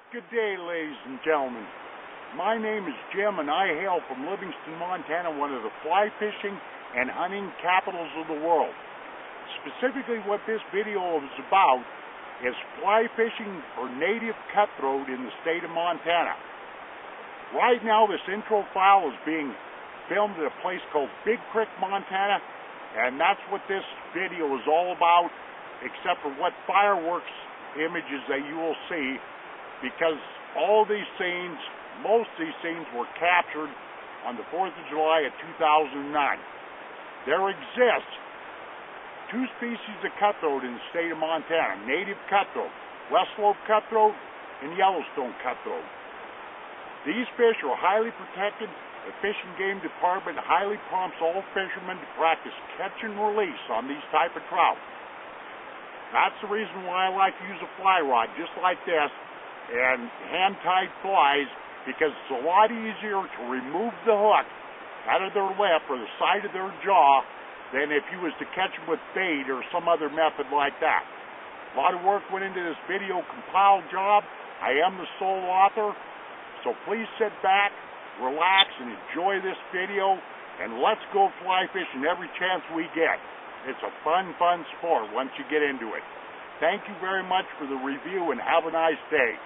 Good day, ladies and gentlemen. My name is Jim, and I hail from Livingston, Montana, one of the fly fishing and hunting capitals of the world. Specifically, what this video is about is fly fishing for native cutthroat in the state of Montana. Right now, this intro file is being filmed at a place called Big Creek, Montana, and that's what this video is all about, except for what fireworks images that you will see, because all these scenes, most of these scenes were captured on the 4th of July of 2009. There exists two species of cutthroat in the state of Montana: native cutthroat, West Slope cutthroat, and Yellowstone cutthroat. These fish are highly protected. The Fish and Game Department highly prompts all fishermen to practice catch and release on these type of trout. That's the reason why I like to use a fly rod just like this and hand-tied flies, because it's a lot easier to remove the hook out of their lip or the side of their jaw than if you was to catch them with bait or some other method like that. A lot of work went into this video compiled job. I am the sole author, so please sit back, relax, and enjoy this video, and let's go fly fishing every chance we get. It's a fun sport once you get into it. Thank you very much for the review, and have a nice day.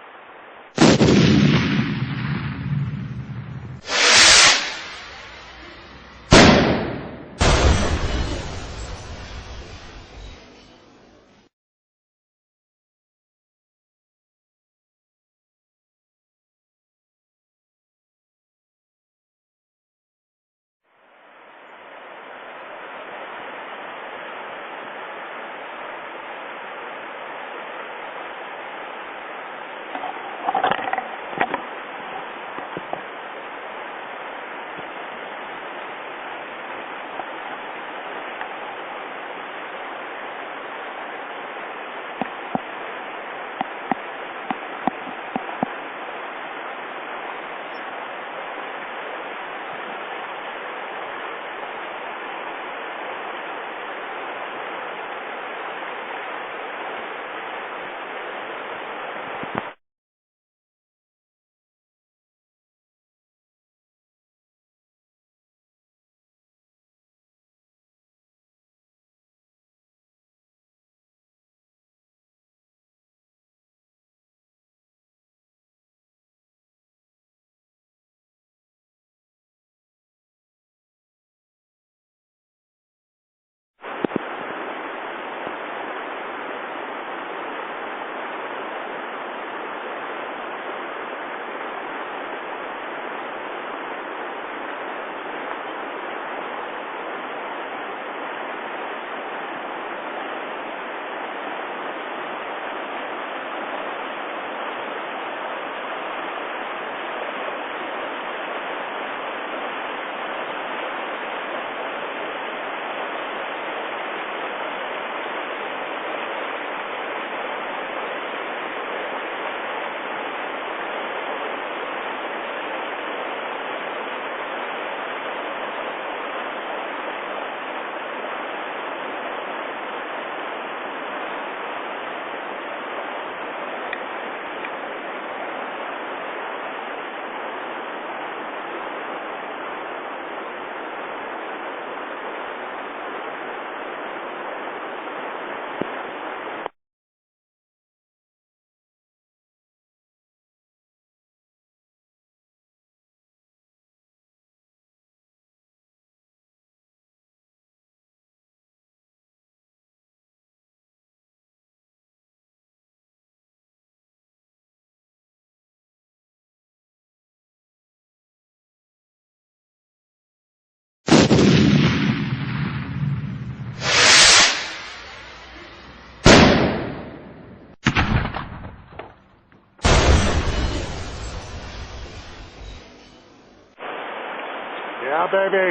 Yeah, baby.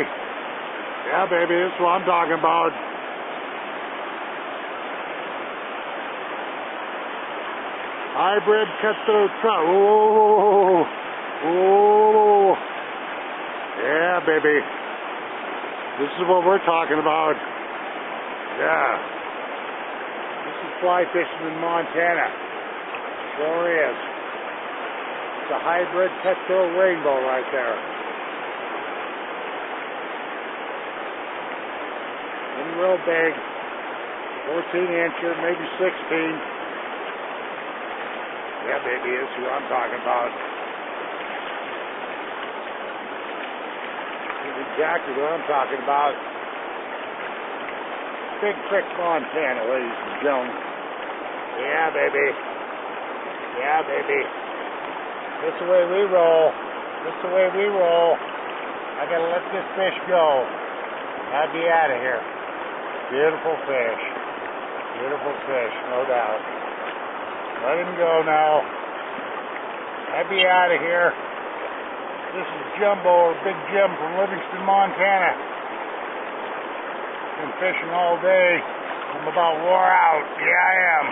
Yeah, baby, that's what I'm talking about. Hybrid cutthroat trout. Whoa. Whoa. Yeah, baby. This is what we're talking about. Yeah. This is fly fishing in Montana. Sure is. a hybrid cutthroat rainbow right there. Isn't real big. 14-incher, maybe 16. Yeah, baby, this is what I'm talking about. This is exactly what I'm talking about. Big Creek, Montana, ladies and gentlemen. Yeah, baby. Yeah, baby. This is the way we roll. This is the way we roll. I gotta let this fish go. I'd be out of here. Beautiful fish. Beautiful fish, no doubt. Let him go now. I'd be out of here. This is Jumbo, or Big Jim from Livingston, Montana. Been fishing all day. I'm about wore out. Yeah, I am.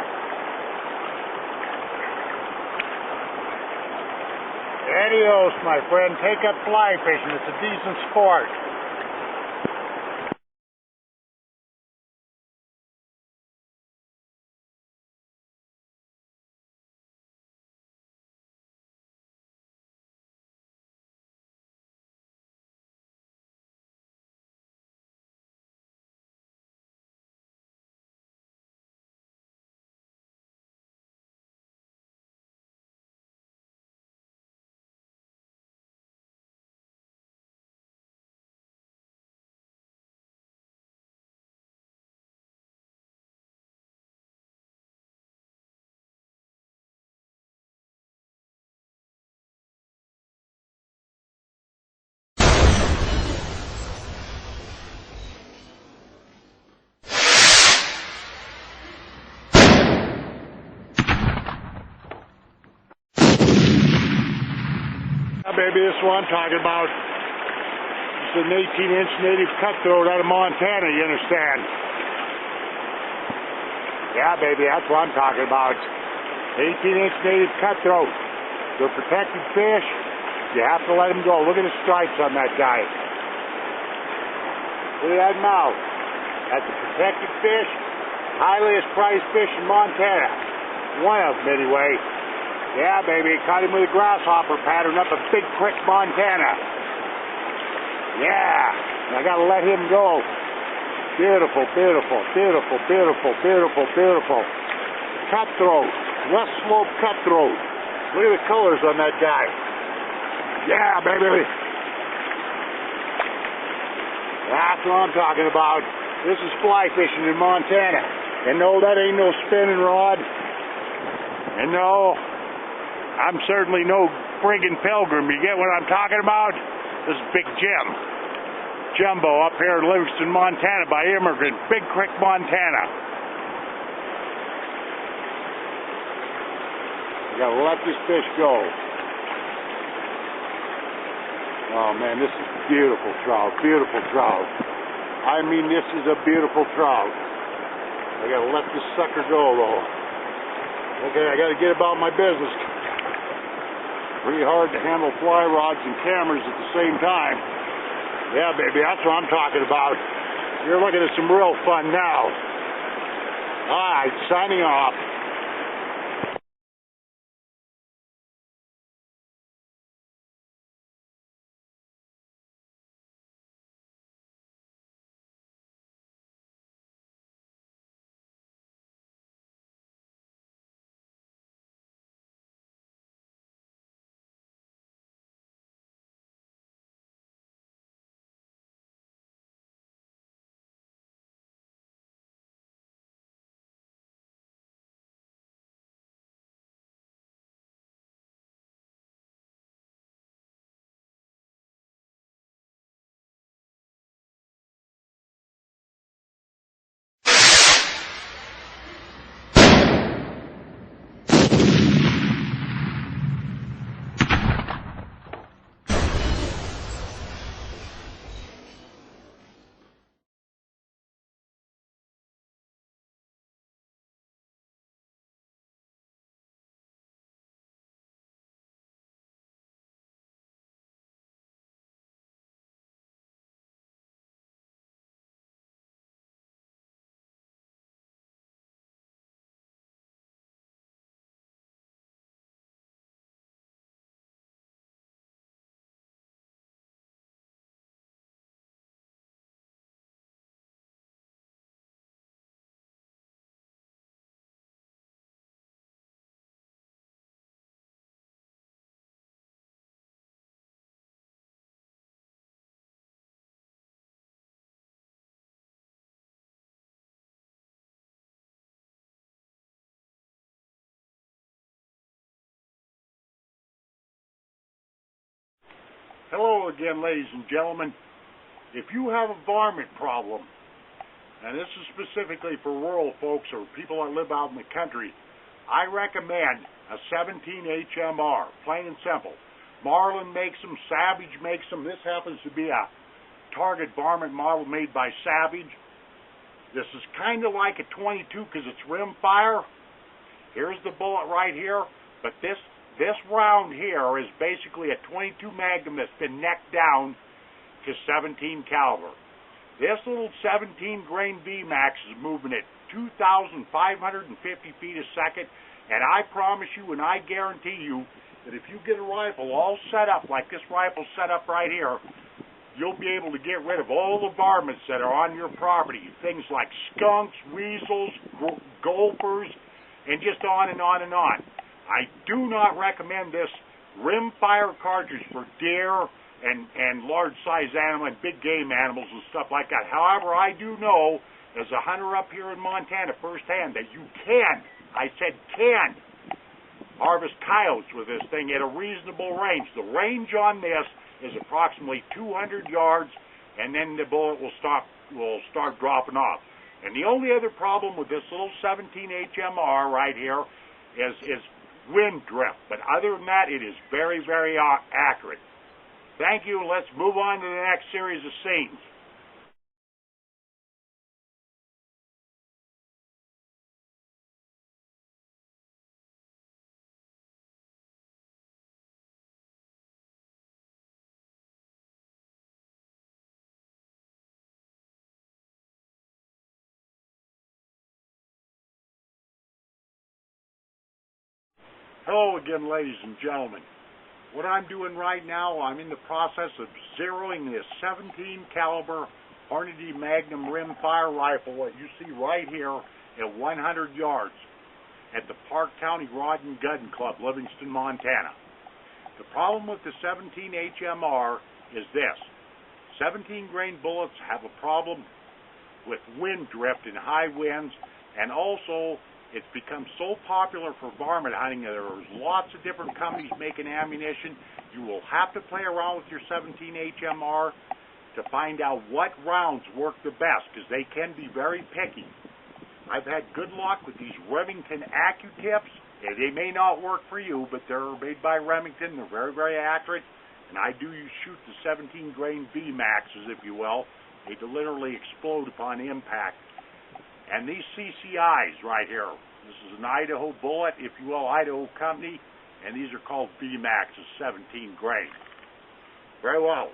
Adios, my friend. Take up fly fishing. It's a decent sport. Yeah, baby, this is what I'm talking about. It's an 18-inch native cutthroat out of Montana, you understand? Yeah, baby, that's what I'm talking about. 18-inch native cutthroat. They're protected fish. You have to let them go. Look at the stripes on that guy. Look at that mouth. That's a protected fish. Highest priced fish in Montana. One of them, anyway. Yeah, baby, caught him with a grasshopper pattern up at Big Creek, Montana. Yeah, I gotta let him go. Beautiful, beautiful, beautiful, beautiful, beautiful, beautiful. Cutthroat, West Slope cutthroat. Look at the colors on that guy. Yeah, baby. That's what I'm talking about. This is fly fishing in Montana. And no, that ain't no spinning rod. And no, I'm certainly no friggin' pilgrim. You get what I'm talking about? This is Big Jim. Jumbo up here in Livingston, Montana by Immigrant. Big Creek, Montana. You gotta let this fish go. Oh man, this is beautiful trout. Beautiful trout. I mean, this is a beautiful trout. I gotta let this sucker go though. Okay, I gotta get about my business. Pretty hard to handle fly rods and cameras at the same time. Yeah, baby, that's what I'm talking about. You're looking at some real fun now. All right, signing off. Hello again, ladies and gentlemen. If you have a varmint problem, and this is specifically for rural folks or people that live out in the country, I recommend a 17 HMR, plain and simple. Marlin makes them, Savage makes them. This happens to be a Target varmint model made by Savage. This is kind of like a 22 because it's rimfire. Here's the bullet right here, but this round here is basically a 22 Magnum that's been necked down to 17 caliber. This little 17 grain VMAX is moving at 2,550 feet a second, and I promise you and I guarantee you that if you get a rifle all set up like this rifle set up right here, you'll be able to get rid of all the varmints that are on your property. Things like skunks, weasels, gophers, and just on and on and on. I do not recommend this rimfire cartridge for deer and large-sized animals and big game animals and stuff like that. However, I do know, as a hunter up here in Montana firsthand, that you can, I said can, harvest coyotes with this thing at a reasonable range. The range on this is approximately 200 yards, and then the bullet will start dropping off. And the only other problem with this little 17 HMR right here is wind drift. But other than that, it is very, very accurate. Thank you. Let's move on to the next series of scenes. Hello again, ladies and gentlemen. What I'm doing right now, I'm in the process of zeroing this 17 caliber Hornady Magnum rimfire rifle that you see right here at 100 yards at the Park County Rod and Gun Club, Livingston, Montana. The problem with the 17 HMR is this. 17 grain bullets have a problem with wind drift and high winds, and also it's become so popular for varmint hunting that there's lots of different companies making ammunition. You will have to play around with your 17 HMR to find out what rounds work the best, because they can be very picky. I've had good luck with these Remington AccuTips. They may not work for you, but they're made by Remington. They're very, very accurate, and I do shoot the 17 grain VMAXs, if you will. They literally explode upon impact. And these CCIs right here, this is an Idaho bullet, if you will, Idaho company, and these are called VMAXs, 17 grain. Very well.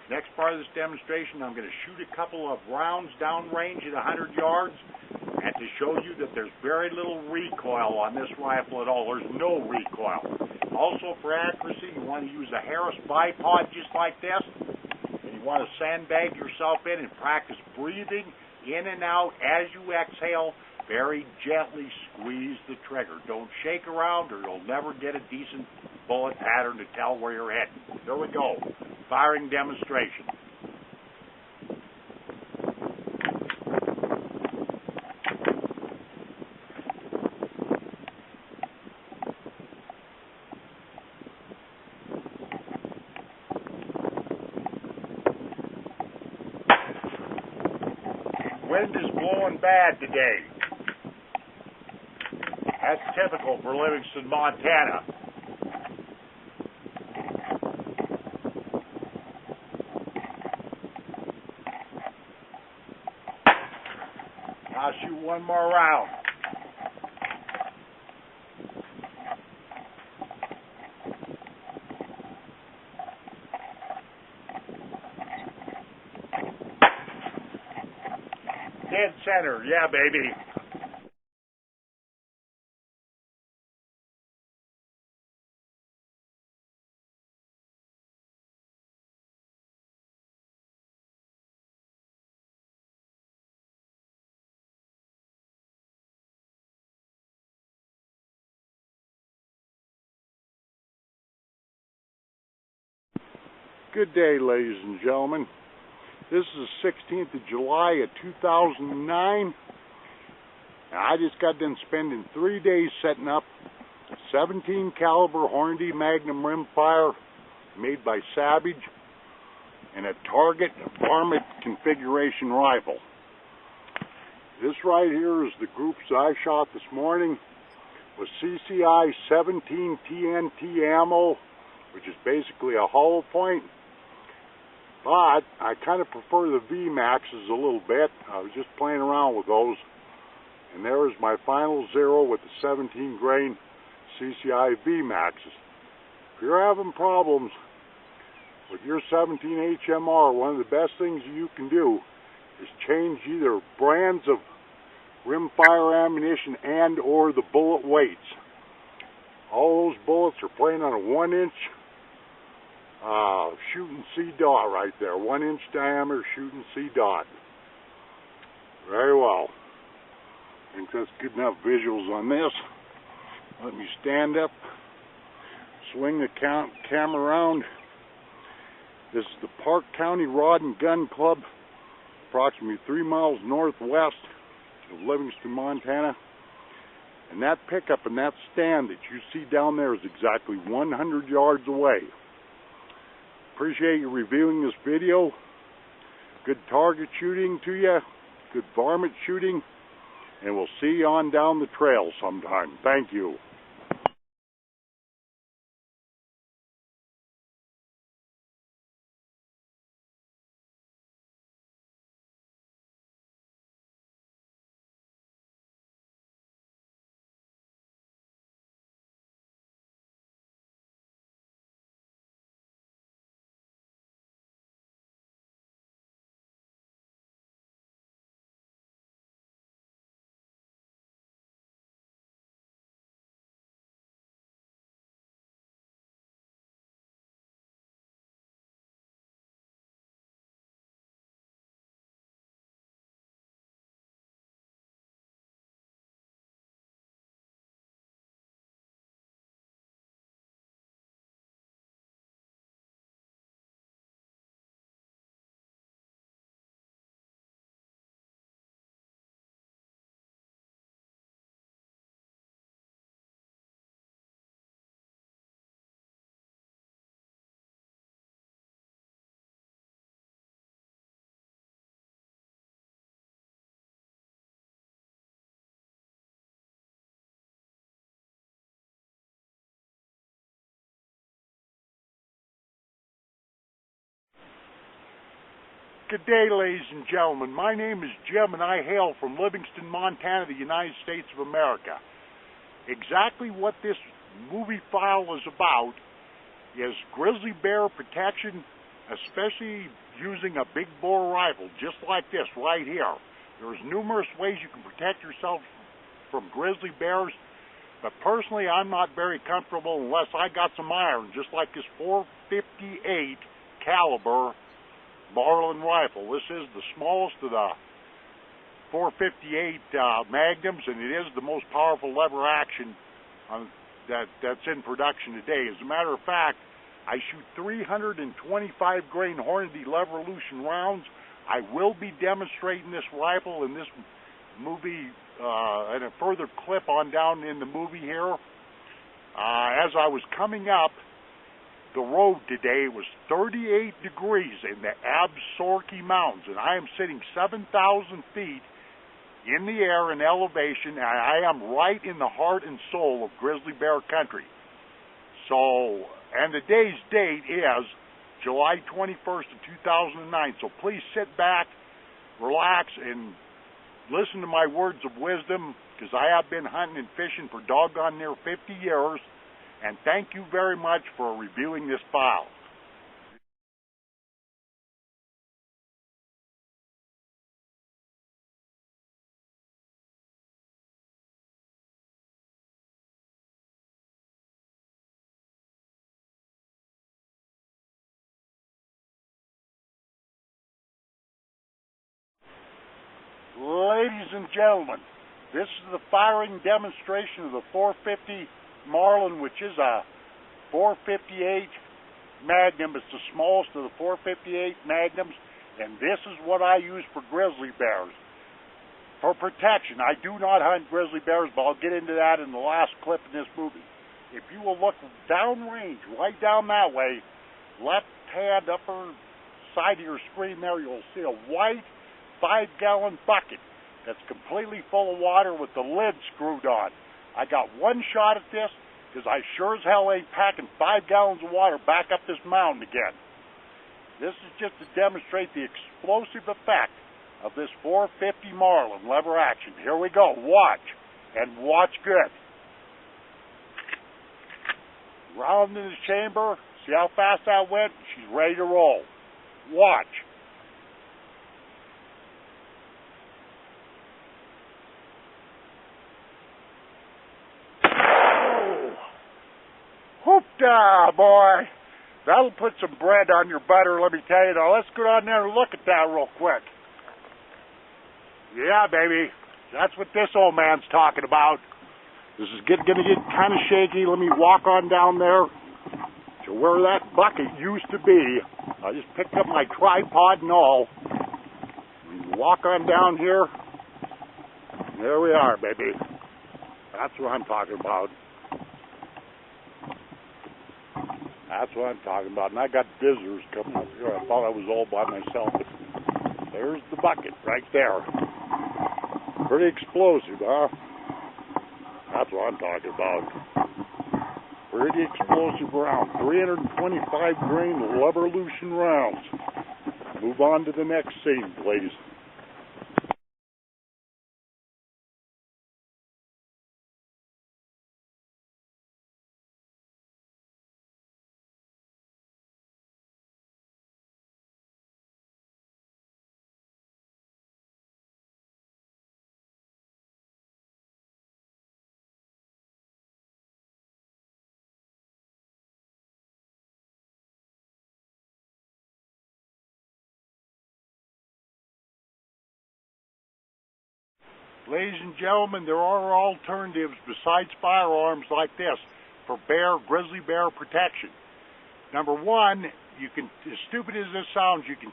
Next part of this demonstration, I'm going to shoot a couple of rounds downrange at 100 yards, and to show you that there's very little recoil on this rifle at all. There's no recoil. Also, for accuracy, you want to use a Harris bipod just like this, and you want to sandbag yourself in and practice breathing in and out as you exhale. Very gently squeeze the trigger. Don't shake around or you'll never get a decent bullet pattern to tell where you're heading. Here we go. Firing demonstration. Wind is blowing bad today. That's typical for Livingston, Montana. I'll shoot one more round. Dead center, yeah, baby. Good day, ladies and gentlemen. This is the 16th of July of 2009. I just got done spending 3 days setting up a 17 caliber Hornady Magnum rimfire made by Savage, and a target varmint configuration rifle. This right here is the groups that I shot this morning with CCI 17 TNT ammo, which is basically a hollow point. But I kind of prefer the VMAXs a little bit. I was just playing around with those. And there is my final zero with the 17 grain CCI VMAXs. If you're having problems with your 17 HMR, one of the best things you can do is change either brands of rimfire ammunition and or the bullet weights. All those bullets are playing on a 1-inch shooting C dot right there. 1-inch diameter shooting C dot. Very well. I think that's good enough visuals on this. Let me stand up, swing the camera around. This is the Park County Rod and Gun Club, approximately 3 miles northwest of Livingston, Montana. And that pickup and that stand that you see down there is exactly 100 yards away. Appreciate you reviewing this video. Good target shooting to you, good varmint shooting, and we'll see you on down the trail sometime. Thank you. Good day, ladies and gentlemen. My name is Jim, and I hail from Livingston, Montana, the United States of America. Exactly what this movie file is about is grizzly bear protection, especially using a big bore rifle, just like this right here. There's numerous ways you can protect yourself from grizzly bears, but personally, I'm not very comfortable unless I got some iron, just like this .458 caliber Marlin rifle. This is the smallest of the .458 magnums, and it is the most powerful lever action that's in production today. As a matter of fact, I shoot 325 grain Hornady lever-lution rounds. I will be demonstrating this rifle in this movie, and a further clip on down in the movie here. As I was coming up the road today, it was 38 degrees in the Absaroka Mountains, and I am sitting 7,000 feet in the air in elevation, and I am right in the heart and soul of grizzly bear country. So, and the day's date is July 21st of 2009, so please sit back, relax, and listen to my words of wisdom, because I have been hunting and fishing for doggone near 50 years, and thank you very much for reviewing this file. Ladies and gentlemen, this is the firing demonstration of the .450 Marlin, which is a .458 Magnum. It's the smallest of the .458 Magnums, and this is what I use for grizzly bears. For protection, I do not hunt grizzly bears, but I'll get into that in the last clip in this movie. If you will look downrange, right down that way, left-hand upper side of your screen there, you'll see a white 5-gallon bucket that's completely full of water with the lid screwed on. I got one shot at this because I sure as hell ain't packing 5 gallons of water back up this mountain again. This is just to demonstrate the explosive effect of this 450 Marlin lever action. Here we go. Watch, and watch good. Round in the chamber. See how fast that went? She's ready to roll. Watch. Oh. Hoopda, boy. That'll put some bread on your butter, let me tell you. Now, let's go down there and look at that real quick. Yeah, baby. That's what this old man's talking about. This is going to get kind of shaky. Let me walk on down there to where that bucket used to be. I just picked up my tripod and all. Walk on down here. There we are, baby. That's what I'm talking about. That's what I'm talking about. And I got visitors coming up here. I thought I was all by myself. There's the bucket right there. Pretty explosive, huh? That's what I'm talking about. Pretty explosive round. 325 grain Leverlution rounds. Move on to the next scene, ladies. Ladies and gentlemen, there are alternatives besides firearms like this for grizzly bear protection. Number one, you can, as stupid as this sounds, you can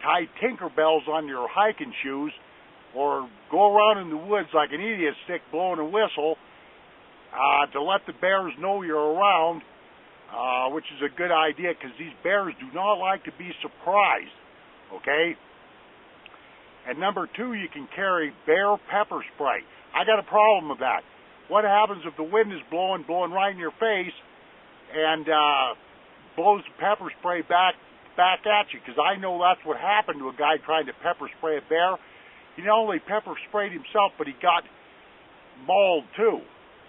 tie Tinkerbells on your hiking shoes or go around in the woods like an idiot stick blowing a whistle to let the bears know you're around, which is a good idea because these bears do not like to be surprised, okay? And number two, you can carry bear pepper spray. I got a problem with that. What happens if the wind is blowing right in your face and blows the pepper spray back at you? Because I know that's what happened to a guy trying to pepper spray a bear. He not only pepper sprayed himself, but he got mauled too.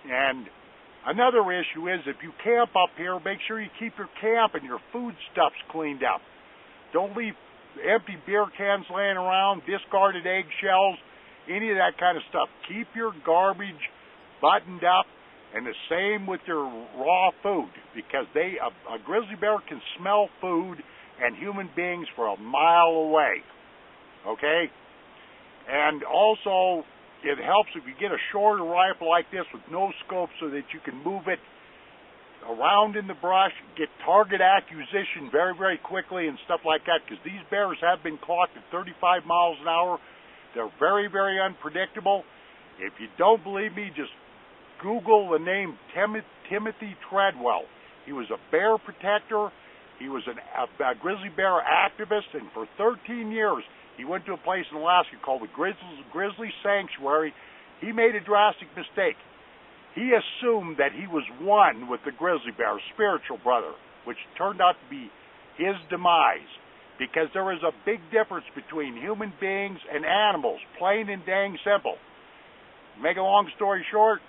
And another issue is if you camp up here, make sure you keep your camp and your foodstuffs cleaned up. Don't leave empty beer cans laying around, discarded eggshells, any of that kind of stuff. Keep your garbage buttoned up, and the same with your raw food, because a grizzly bear can smell food and human beings for a mile away, okay? And also, it helps if you get a shorter rifle like this with no scope so that you can move it around in the brush, get target acquisition very, very quickly and stuff like that, because these bears have been clocked at 35 miles an hour. They're very, very unpredictable. If you don't believe me, just Google the name Timothy Treadwell. He was a bear protector. He was a grizzly bear activist, and for 13 years, he went to a place in Alaska called the Grizzly Sanctuary. He made a drastic mistake. He assumed that he was one with the grizzly bear, spiritual brother, which turned out to be his demise, because there is a big difference between human beings and animals, plain and dang simple. Make a long story short,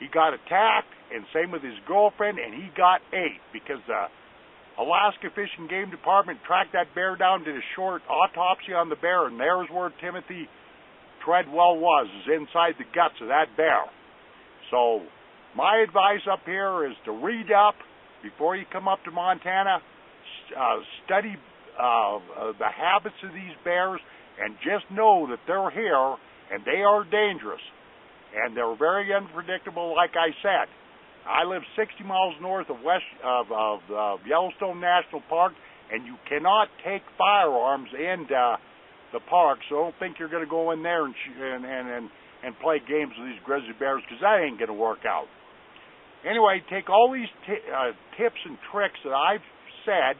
he got attacked, and same with his girlfriend, and he got ate, because the Alaska Fish and Game Department tracked that bear down, did a short autopsy on the bear, and there's where Timothy Treadwell is inside the guts of that bear. So my advice up here is to read up before you come up to Montana, study the habits of these bears, and just know that they're here and they are dangerous. And they're very unpredictable, like I said. I live 60 miles north of Yellowstone National Park, and you cannot take firearms into the park, so don't think you're going to go in there and play games with these grizzly bears, because that ain't going to work out. Anyway, take all these tips and tricks that I've said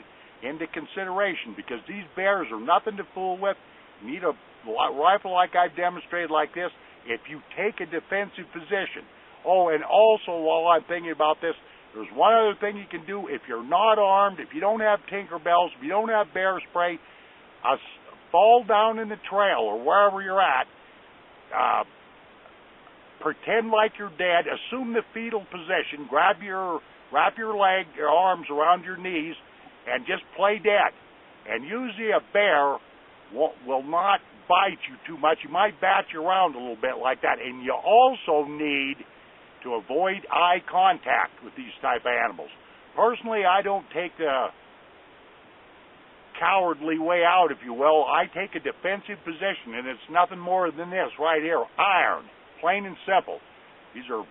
into consideration, because these bears are nothing to fool with. You need a rifle like I've demonstrated like this if you take a defensive position. Oh, and also while I'm thinking about this, there's one other thing you can do if you're not armed, if you don't have Tinkerbells, if you don't have bear spray. Fall down in the trail or wherever you're at, pretend like you're dead, assume the fetal position, wrap your arms around your knees, and just play dead. And usually a bear will not bite you too much. You might bat you around a little bit like that. And you also need to avoid eye contact with these type of animals. Personally, I don't take the cowardly way out, if you will. I take a defensive position, and it's nothing more than this right here, iron, plain and simple. These are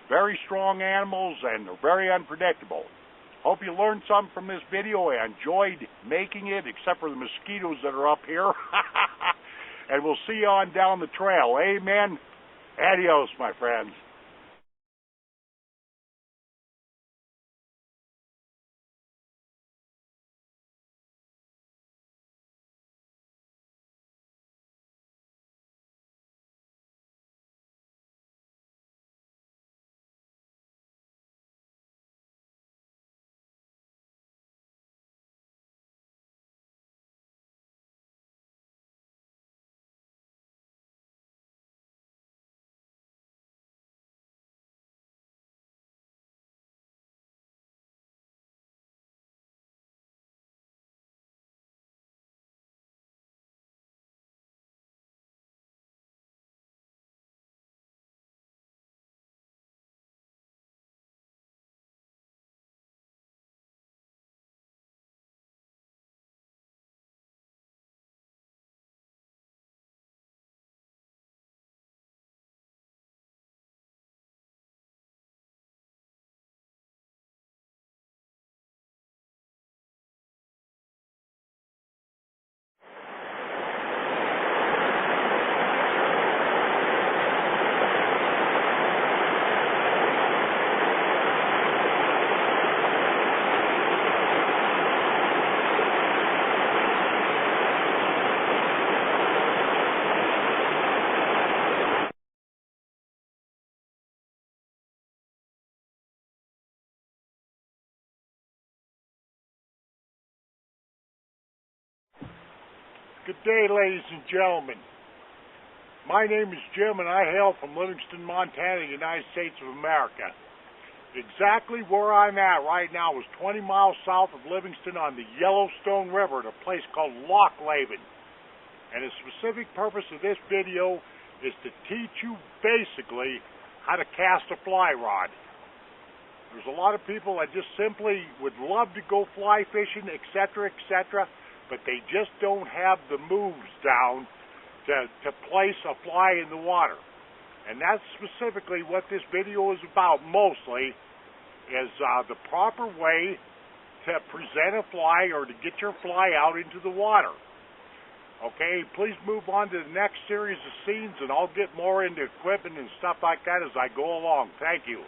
very strong animals, and they're very unpredictable. Hope you learned something from this video. I enjoyed making it, except for the mosquitoes that are up here. And we'll see you on down the trail. Amen. Adios, my friends. Good day, ladies and gentlemen. My name is Jim, and I hail from Livingston, Montana, United States of America. Exactly where I'm at right now is 20 miles south of Livingston on the Yellowstone River at a place called Loch Laven. And the specific purpose of this video is to teach you basically how to cast a fly rod. There's a lot of people that just simply would love to go fly fishing, etc., etc., but they just don't have the moves down to place a fly in the water. And that's specifically what this video is about mostly, is the proper way to present a fly or to get your fly out into the water. Okay, please move on to the next series of scenes, and I'll get more into equipment and stuff like that as I go along. Thank you.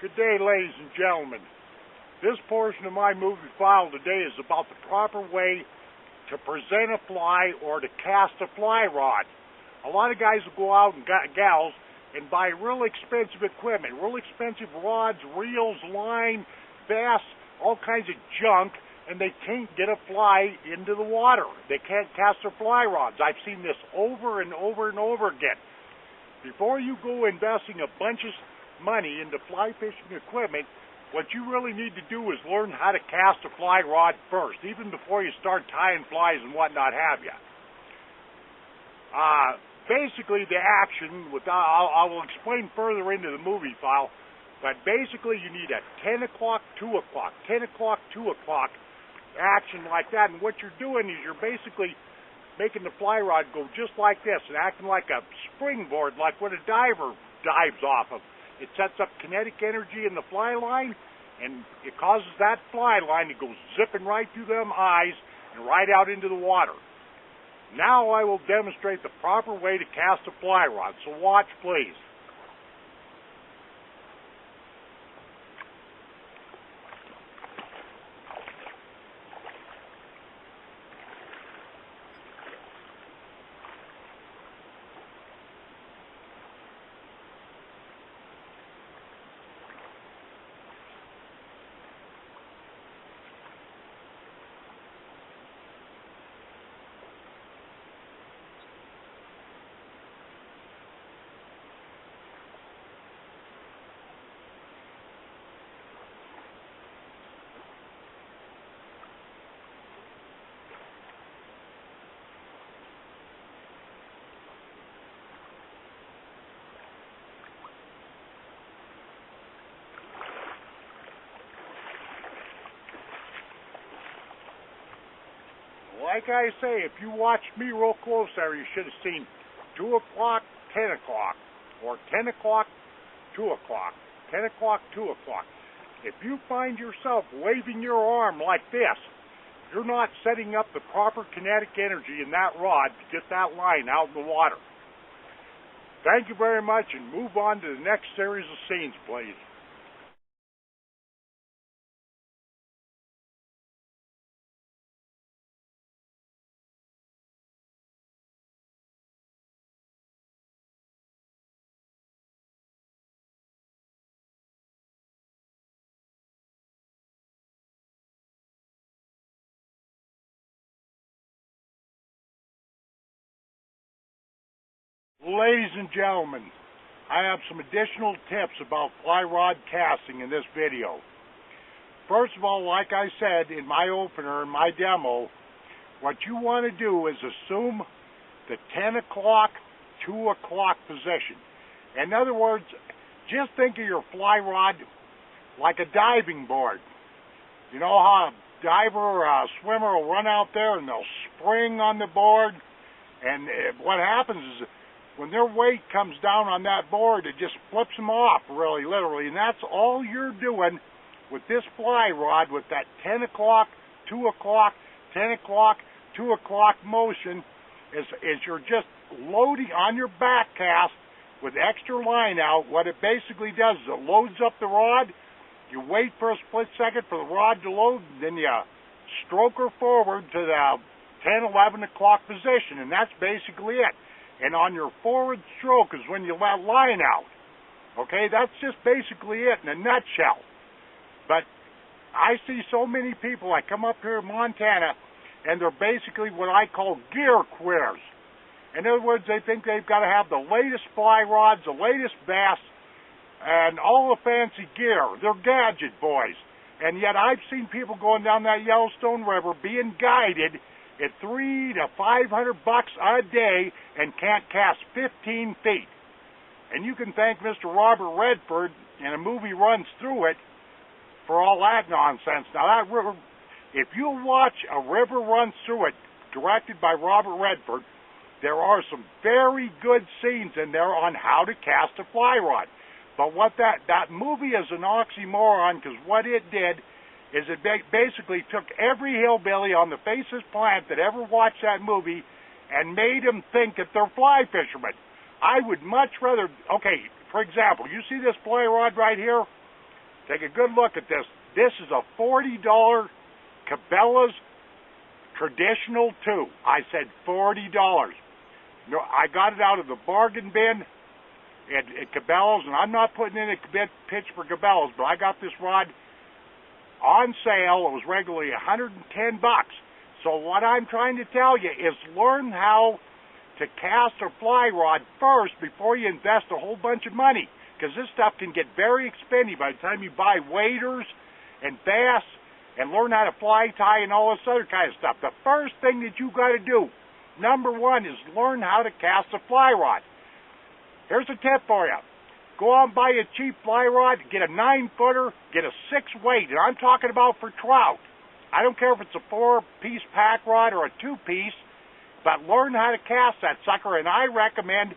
Good day, ladies and gentlemen. This portion of my movie file today is about the proper way to present a fly or to cast a fly rod. A lot of guys will go out and gals and buy real expensive equipment, real expensive rods, reels, line, bass, all kinds of junk, and they can't get a fly into the water. They can't cast their fly rods. I've seen this over and over and over again. Before you go investing a bunch of money into fly fishing equipment, what you really need to do is learn how to cast a fly rod first, even before you start tying flies and whatnot have you. Basically the action, I will explain further into the movie file, but basically you need a 10 o'clock, 2 o'clock, 10 o'clock, 2 o'clock action like that, and what you're doing is you're basically making the fly rod go just like this and acting like a springboard, like what a diver dives off of. It sets up kinetic energy in the fly line, and it causes that fly line to go zipping right through them eyes and right out into the water. Now I will demonstrate the proper way to cast a fly rod, so watch please. Like I say, if you watched me real close there, you should have seen 2 o'clock, 10 o'clock, or 10 o'clock, 2 o'clock, 10 o'clock, 2 o'clock. If you find yourself waving your arm like this, you're not setting up the proper kinetic energy in that rod to get that line out in the water. Thank you very much, and move on to the next series of scenes, please. Ladies and gentlemen, I have some additional tips about fly rod casting in this video. First of all, like I said in my opener, in my demo, what you want to do is assume the 10 o'clock, 2 o'clock position. In other words, just think of your fly rod like a diving board. You know how a diver or a swimmer will run out there and they'll spring on the board, and what happens is when their weight comes down on that board, it just flips them off, really, literally. And that's all you're doing with this fly rod, with that 10 o'clock, 2 o'clock, 10 o'clock, 2 o'clock motion, is you're just loading on your back cast with extra line out. What it basically does is it loads up the rod. You wait for a split second for the rod to load, then you stroke her forward to the 10, 11 o'clock position, and that's basically it. And on your forward stroke is when you let line out. Okay, that's just basically it in a nutshell. But I see so many people, I come up here in Montana, and they're basically what I call gear quitters. In other words, they think they've got to have the latest fly rods, the latest bass, and all the fancy gear. They're gadget boys. And yet I've seen people going down that Yellowstone River being guided at $300 to $500 a day and can't cast 15 feet. And you can thank Mr. Robert Redford, and a movie runs through it, for all that nonsense. Now that river, if you watch A River Runs Through It, directed by Robert Redford, there are some very good scenes in there on how to cast a fly rod. But what that movie is an oxymoron, because what it did is it basically took every hillbilly on the face of this planet that ever watched that movie and made them think that they're fly fishermen. I would much rather, okay, for example, you see this fly rod right here? Take a good look at this. This is a $40 Cabela's Traditional 2. I said $40. No, I got it out of the bargain bin at Cabela's, and I'm not putting in a pitch for Cabela's, but I got this rod on sale. It was regularly $110. So what I'm trying to tell you is learn how to cast a fly rod first before you invest a whole bunch of money, because this stuff can get very expensive by the time you buy waders and bass and learn how to fly tie and all this other kind of stuff. The first thing that you got to do, number one, is learn how to cast a fly rod. Here's a tip for you. Go out and buy a cheap fly rod, get a 9-footer, get a 6-weight, and I'm talking about for trout. I don't care if it's a 4-piece pack rod or a 2-piece, but learn how to cast that sucker, and I recommend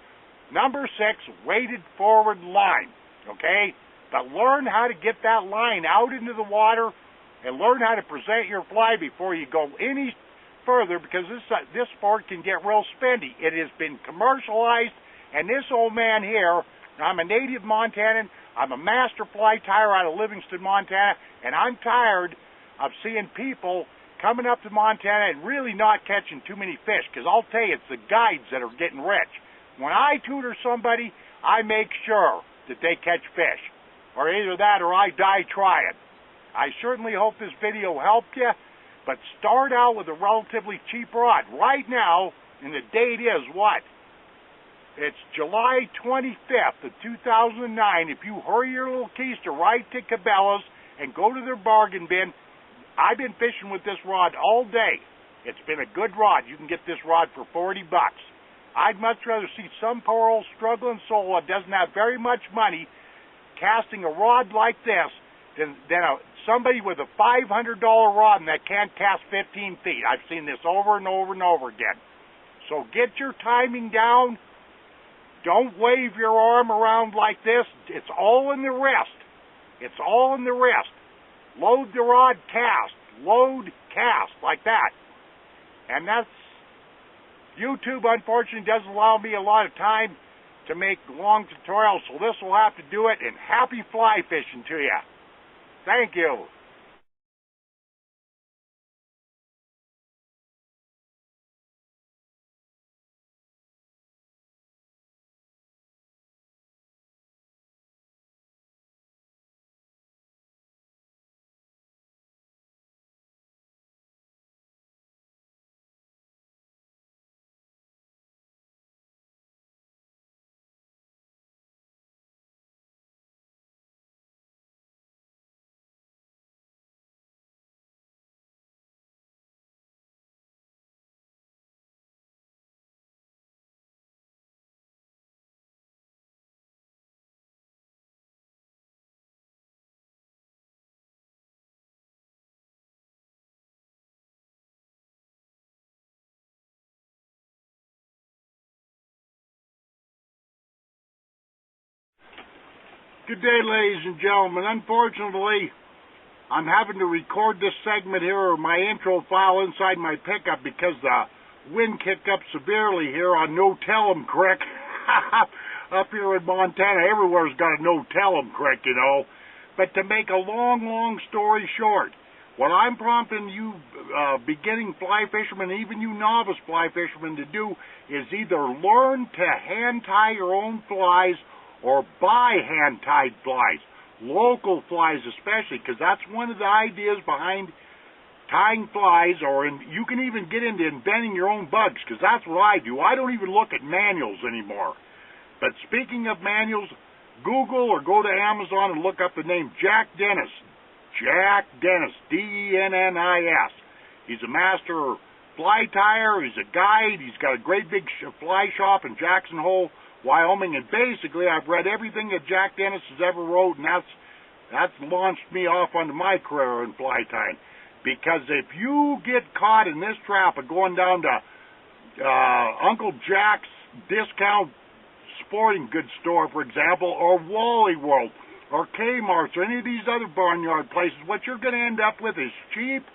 number 6, weighted forward line, okay? but learn how to get that line out into the water and learn how to present your fly before you go any further, because this sport can get real spendy. It has been commercialized, and this old man here, I'm a native Montanan, I'm a master fly tyer out of Livingston, Montana, and I'm tired of seeing people coming up to Montana and really not catching too many fish, because I'll tell you, it's the guides that are getting rich. When I tutor somebody, I make sure that they catch fish, or either that or I die trying. I certainly hope this video helped you, but start out with a relatively cheap rod. Right now, and the date is what? It's July 25th of 2009. If you hurry your little keister right to Cabela's and go to their bargain bin, I've been fishing with this rod all day. It's been a good rod. You can get this rod for $40. I'd much rather see some poor old struggling soul that doesn't have very much money casting a rod like this than somebody with a $500 rod and that can't cast 15 feet. I've seen this over and over and over again. So get your timing down. Don't wave your arm around like this. It's all in the wrist. It's all in the wrist. Load the rod, cast. Load, cast, like that. And that's... YouTube, unfortunately, doesn't allow me a lot of time to make long tutorials, so this will have to do it, and happy fly fishing to you. Thank you. Good day, ladies and gentlemen. Unfortunately, I'm having to record this segment here, or my intro file, inside my pickup because the wind kicked up severely here on No Tell 'em Creek. Up here in Montana, everywhere's got a No Tell 'em Creek, you know. But to make a long story short, what I'm prompting you beginning fly fishermen, even you novice fly fishermen, to do is either learn to hand tie your own flies or buy hand-tied flies, local flies especially, because that's one of the ideas behind tying flies, or you can even get into inventing your own bugs, because that's what I do. I don't even look at manuals anymore. But speaking of manuals, Google or go to Amazon and look up the name Jack Dennis. Jack Dennis, D-E-N-N-I-S. He's a master fly tyer, he's a guide, he's got a great big fly shop in Jackson Hole, Wyoming, and basically I've read everything that Jack Dennis has ever wrote, and that's launched me off onto my career in fly tying. Because if you get caught in this trap of going down to Uncle Jack's discount sporting goods store, for example, or Wally World, or Kmart's, or any of these other barnyard places, what you're going to end up with is cheap,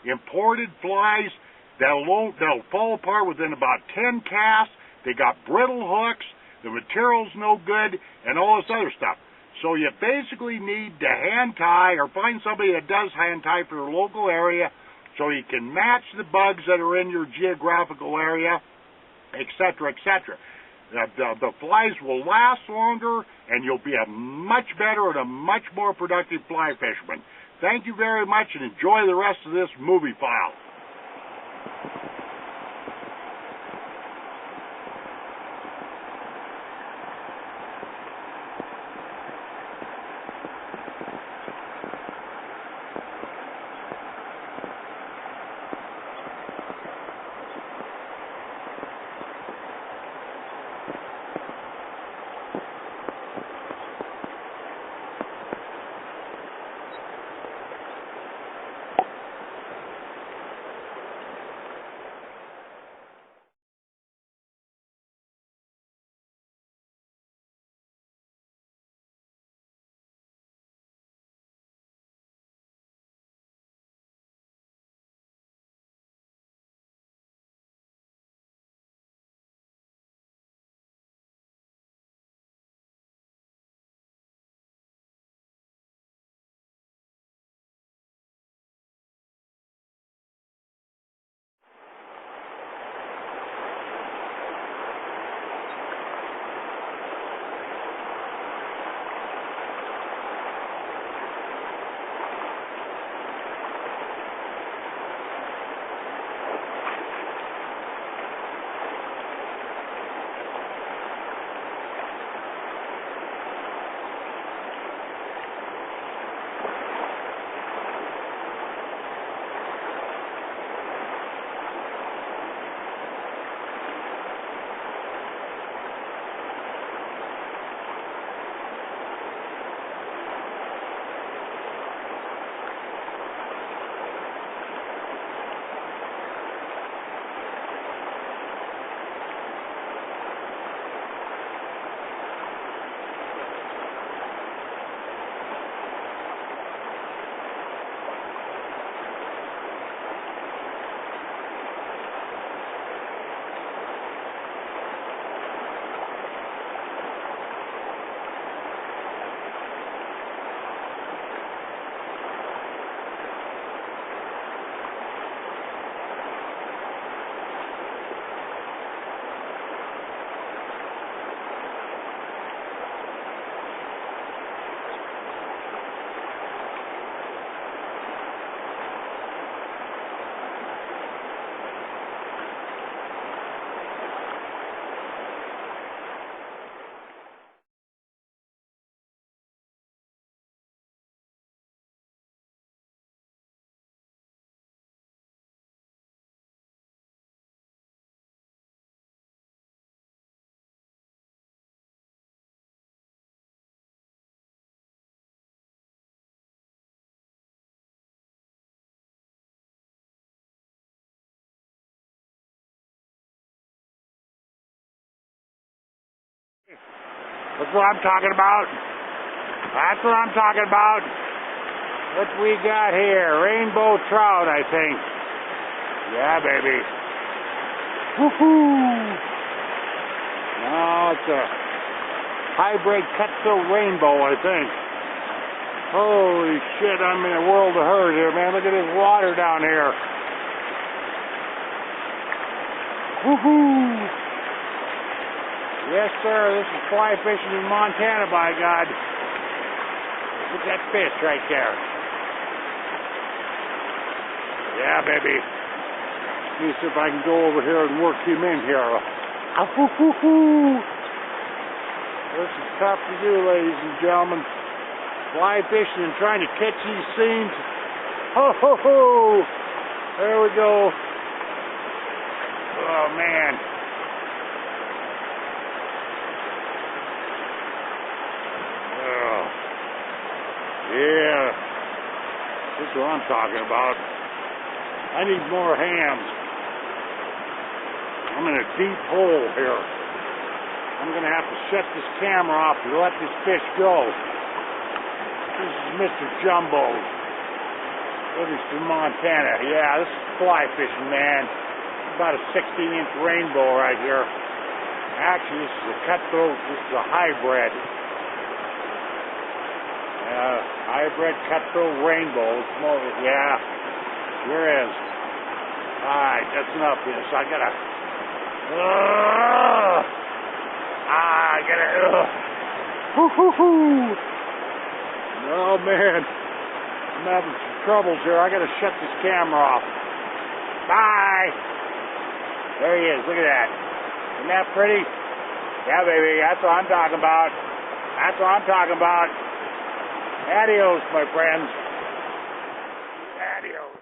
imported flies that'll fall apart within about 10 casts. They got brittle hooks, the material's no good, and all this other stuff. So you basically need to hand tie, or find somebody that does hand tie for your local area, so you can match the bugs that are in your geographical area, etc., etc. The flies will last longer, and you'll be a much better and a much more productive fly fisherman. Thank you very much, and enjoy the rest of this movie file. That's what I'm talking about. That's what I'm talking about. What we got here? Rainbow trout, I think. Yeah, baby. Woohoo! No, it's a hybrid cutthroat rainbow, I think. Holy shit, I'm in a world of hurt here, man. Look at this water down here. Woohoo! Yes, sir, this is fly fishing in Montana, by God. Look at that fish right there. Yeah, baby. Let me see if I can go over here and work him in here. Hoo-hoo-hoo! This is tough to do, ladies and gentlemen. Fly fishing and trying to catch these scenes. Ho-ho-ho! There we go. Oh, man. Oh. Yeah. This is what I'm talking about. I need more hands. I'm in a deep hole here. I'm going to have to shut this camera off and let this fish go. This is Mr. Jumbow, Livingston, Montana. Yeah, this is fly fishing, man. About a 16-inch rainbow right here. Actually, this is a cutthroat. This is a hybrid. Hybrid cutthroat rainbow. It's more, yeah, sure is. Alright, that's enough of this. I gotta. Hoo-hoo-hoo! Oh, man. I'm having some troubles here. I gotta shut this camera off. Bye! There he is. Look at that. Isn't that pretty? Yeah, baby. That's what I'm talking about. That's what I'm talking about. Adios, my friends. Adios.